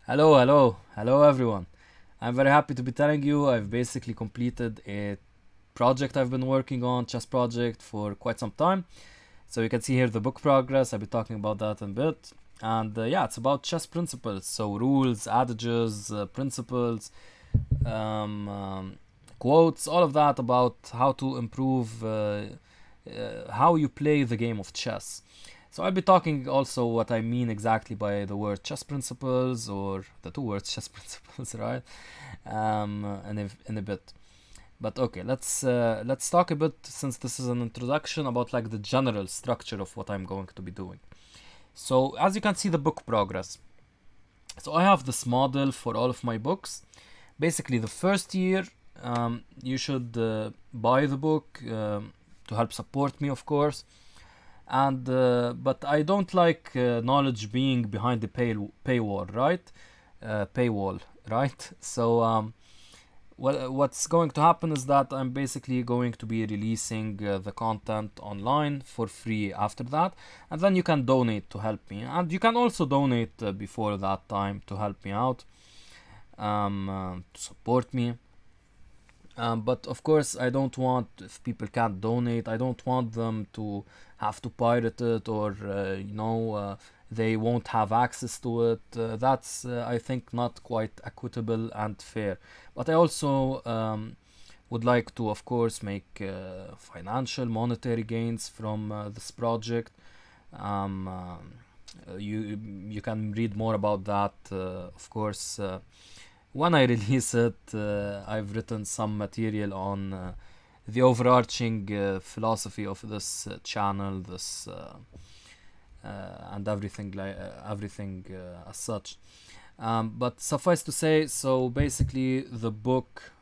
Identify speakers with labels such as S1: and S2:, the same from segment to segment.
S1: Hello everyone. I'm very happy to be telling you I've basically completed a project I've been working on, chess project, for quite some time. So you can see here the book progress. I'll be talking about that in a bit. And yeah, it's about chess principles. So rules, adages, principles, um, um, quotes, all of that about how to improve how you play the game of chess. So I'll be talking also what I mean exactly by the word chess principles or the two words chess principles, right? In a bit. But okay, let's talk a bit, since this is an introduction, about like the general structure of what I'm going to be doing. So as you can see, the book progress. So I have this model for all of my books. Basically, the first year, you should buy the book to help support me, of course. And but I don't like knowledge being behind the paywall, right? Paywall, right? So what's going to happen is that I'm basically going to be releasing the content online for free after that, and then you can donate to help me, and you can also donate before that time to help me out, to support me. But of course, I don't want, if people can't donate, I don't want them to have to pirate it, or they won't have access to it. That's I think not quite equitable and fair. But I also would like to, of course, make financial, monetary gains from this project. Um, you can read more about that, of course. When I release it, I've written some material on the overarching philosophy of this channel, this and everything as such. But suffice to say, so basically, the book,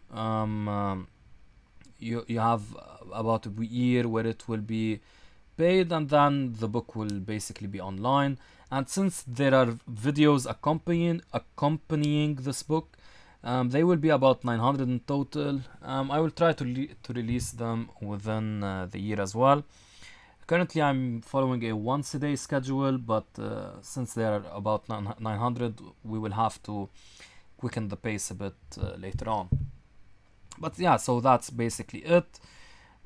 S1: you have about a year where it will be paid, and then the book will basically be online. And since there are videos accompanying this book, they will be about 900 in total. I will try to release them within the year as well. Currently, I'm following a once a day schedule, but since they are about 900, we will have to quicken the pace a bit later on. But yeah, so that's basically it.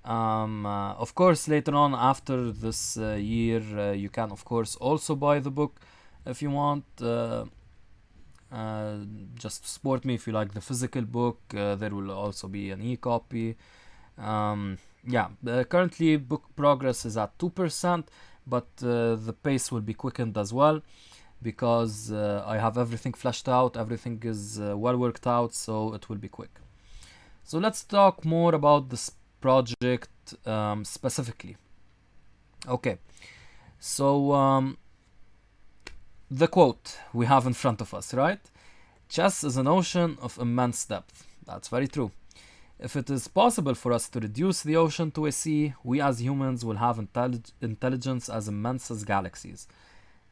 S1: Of course, later on, after this year, you can, of course, also buy the book if you want. Uh, just support me if you like the physical book. There will also be an e-copy. Yeah, currently book progress is at 2%, but the pace will be quickened as well, because I have everything fleshed out, everything is well worked out, so it will be quick. So let's talk more about this project specifically. Okay, so the quote we have in front of us, right? Chess is an ocean of immense depth. That's very true. If it is possible for us to reduce the ocean to a sea, we as humans will have intelligence as immense as galaxies.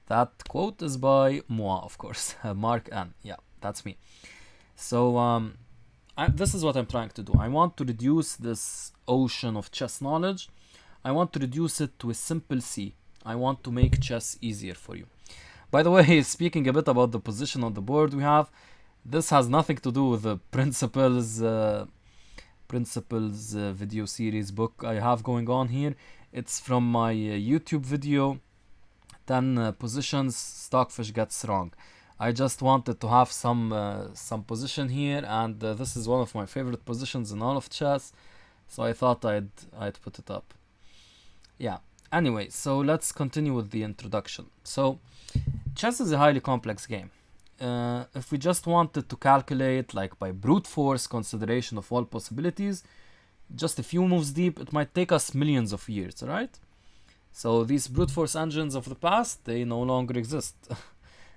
S1: That quote is by moi, of course, Mark N. Yeah, that's me. So, this is what I'm trying to do. I want to reduce this ocean of chess knowledge. I want to reduce it to a simple sea. I want to make chess easier for you. By the way, speaking a bit about the position on the board we have, this has nothing to do with the principles video series book I have going on here. It's from my YouTube video, 10 positions Stockfish gets wrong. I just wanted to have some position here, and this is one of my favorite positions in all of chess, so I thought I'd put it up. Yeah. Anyway, so let's continue with the introduction. So chess is a highly complex game. If we just wanted to calculate, like by brute force consideration of all possibilities, just a few moves deep, it might take us millions of years, right? So these brute force engines of the past, they no longer exist,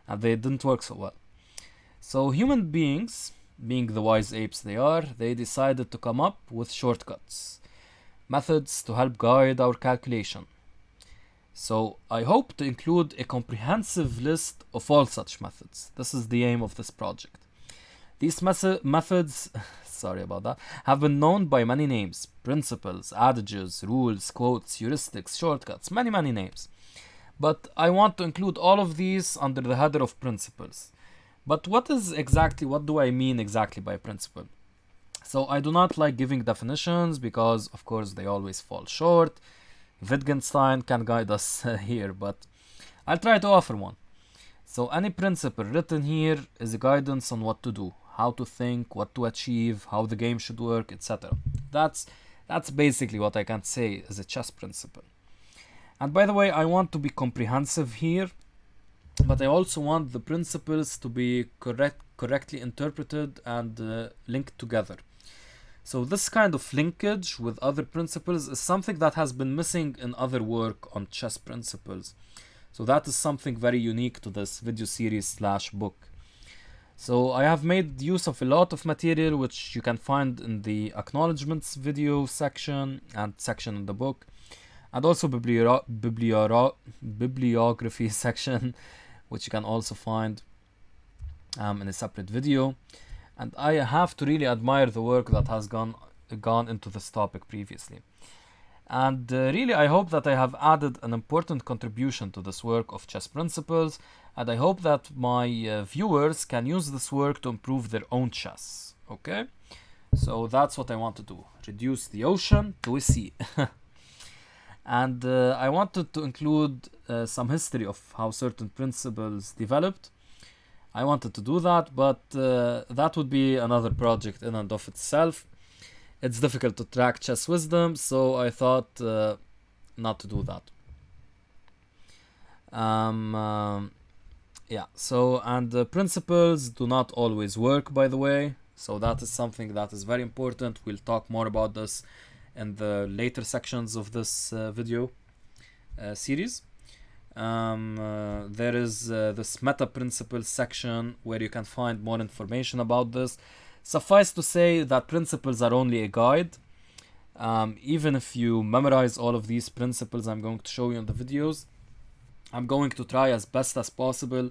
S1: and they didn't work so well. So human beings, being the wise apes they are, they decided to come up with shortcuts, methods to help guide our calculation. So I hope to include a comprehensive list of all such methods. This is the aim of this project. These methods, sorry about that, have been known by many names: principles, adages, rules, quotes, heuristics, shortcuts, many names. But I want to include all of these under the header of principles. But what do I mean exactly by principle? So I do not like giving definitions because of course they always fall short. Wittgenstein can guide us here, but I'll try to offer one. So any principle written here is a guidance on what to do, how to think, what to achieve, how the game should work, etc. That's basically what I can say is a chess principle. And by the way, I want to be comprehensive here, but I also want the principles to be correctly interpreted and linked together. So this kind of linkage with other principles is something that has been missing in other work on chess principles. So that is something very unique to this video series slash book. So I have made use of a lot of material which you can find in the acknowledgements video section and section in the book, and also bibliography section, which you can also find in a separate video. And I have to really admire the work that has gone into this topic previously. And really, I hope that I have added an important contribution to this work of chess principles, and I hope that my viewers can use this work to improve their own chess. Okay? So that's what I want to do. Reduce the ocean to a sea. And I wanted to include some history of how certain principles developed. I wanted to do that, but that would be another project in and of itself. It's difficult to track chess wisdom, so I thought not to do that. Yeah, so, and the principles do not always work, by the way, so that is something that is very important. We'll talk more about this in the later sections of this video series. There is this meta principles section where you can find more information about this. Suffice to say that principles are only a guide. Even if you memorize all of these principles I'm going to show you in the videos, I'm going to try as best as possible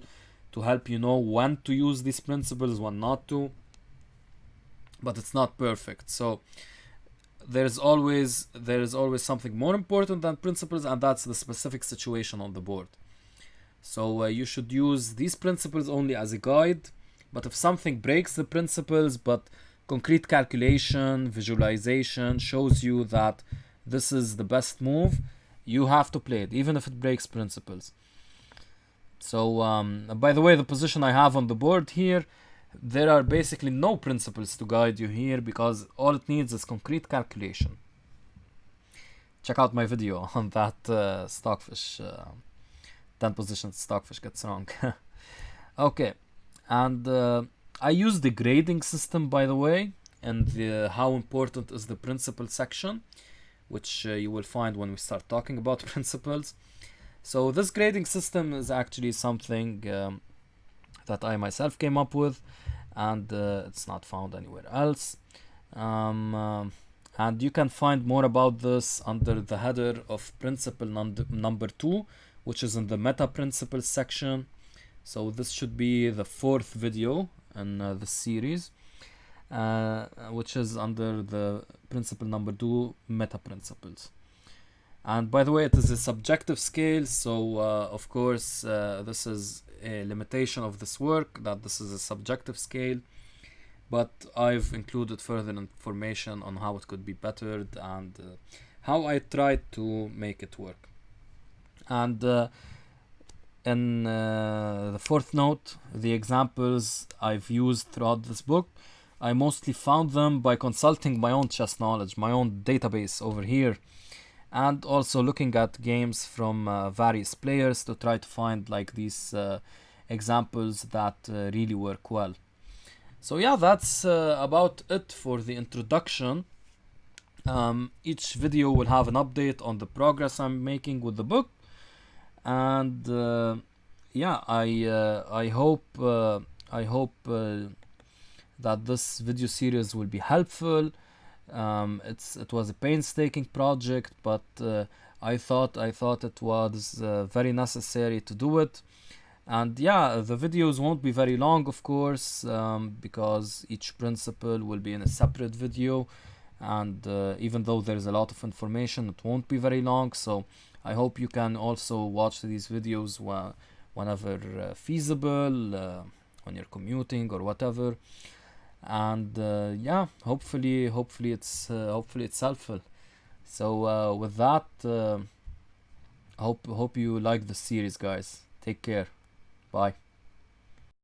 S1: to help you know when to use these principles, when not to. But it's not perfect. So there is always something more important than principles, and that's the specific situation on the board. So you should use these principles only as a guide. But if something breaks the principles, but concrete calculation, visualization shows you that this is the best move, you have to play it, even if it breaks principles. So, by the way, the position I have on the board here, there are basically no principles to guide you here because all it needs is concrete calculation. Check out my video on that stockfish, 10 positions stockfish gets wrong. Okay. And I use the grading system, by the way, and the how important is the principle section, which you will find when we start talking about principles. So this grading system is actually something that I myself came up with, and it's not found anywhere else. And you can find more about this under the header of principle number 2, which is in the meta principles section. So this should be the 4th video in the series, which is under the principle number 2, meta principles. And by the way, it is a subjective scale, so of course this is a limitation of this work, that this is a subjective scale, but I've included further information on how it could be bettered and how I tried to make it work. And in the 4th note, the examples I've used throughout this book, I mostly found them by consulting my own chess knowledge, my own database over here, and also looking at games from various players to try to find like these examples that really work well. So yeah, that's about it for the introduction. Each video will have an update on the progress I'm making with the book. And yeah, I hope that this video series will be helpful. It was a painstaking project, but I thought it was very necessary to do it. And yeah, the videos won't be very long, of course, because each principle will be in a separate video, and even though there is a lot of information, it won't be very long. So I hope you can also watch these videos whenever feasible. on your commuting or whatever. And yeah, hopefully it's helpful. So with that, hope you like the series, guys. Take care. Bye.